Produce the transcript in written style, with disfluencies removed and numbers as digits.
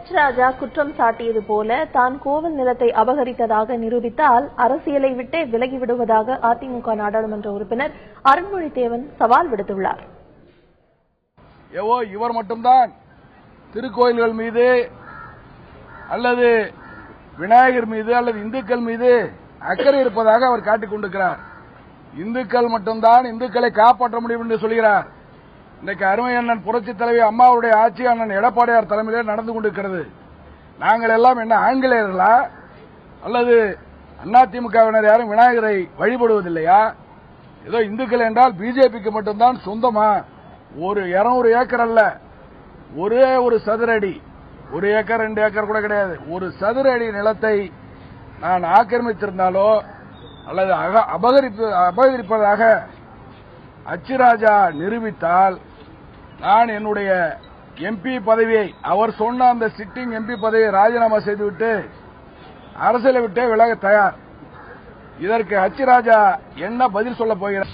H ராஜா குற்றம் சாட்டியது போல தான் கோவில் நிலத்தை அபகரித்ததாக நிரூபித்தால் அரசியலை விட்டே விலகிவிடுவதாக அதிமுக நாடாளுமன்ற உறுப்பினர் அருண்மொழிதேவன் சவால் விடுத்துள்ளார். இவர் மட்டும்தான் திருக்கோயில்கள் மீது அல்லது விநாயகர் மீது அல்லது இந்துக்கள் மீது அக்கறை இருப்பதாக அவர் காட்டிக் கொண்டிருக்கிறார். இந்துக்கள் மட்டும்தான் இந்துக்களை காப்பாற்ற முடியும் என்று சொல்கிறார். இன்றைக்கு அருமை அண்ணன் புரட்சித் தலைவி அம்மாவுடைய ஆட்சி அண்ணன் எடப்பாடியார் தலைமையிலே நடந்து கொண்டிருக்கிறது. நாங்கள் எல்லாம் என்ன ஆங்கிலேயர்களா அல்லது அதிமுகவினர் யாரும் விநாயகரை வழிபடுவதில்லையா? ஏதோ இந்துக்கள் என்றால் பிஜேபிக்கு மட்டும்தான் சொந்தமா? ஒரு 200 ஏக்கர் அல்ல, ஒரே ஒரு சதுர அடி, 1 ஏக்கர் 2 ஏக்கர் கூட கிடையாது, ஒரு சதுர அடி நிலத்தை நான் ஆக்கிரமித்திருந்தாலோ அல்லது அபகரிப்பதாக அச்சுராஜா நிரூபித்தால் நான் என்னுடைய எம்பி பதவியை, அவர் சொன்ன அந்த சிட்டிங் எம்பி பதவியை ராஜினாமா செய்துவிட்டு அரசியலை விட்டே விலக தயார். இதற்கு அச்சுராஜா என்ன பதில் சொல்ல போகிறார்?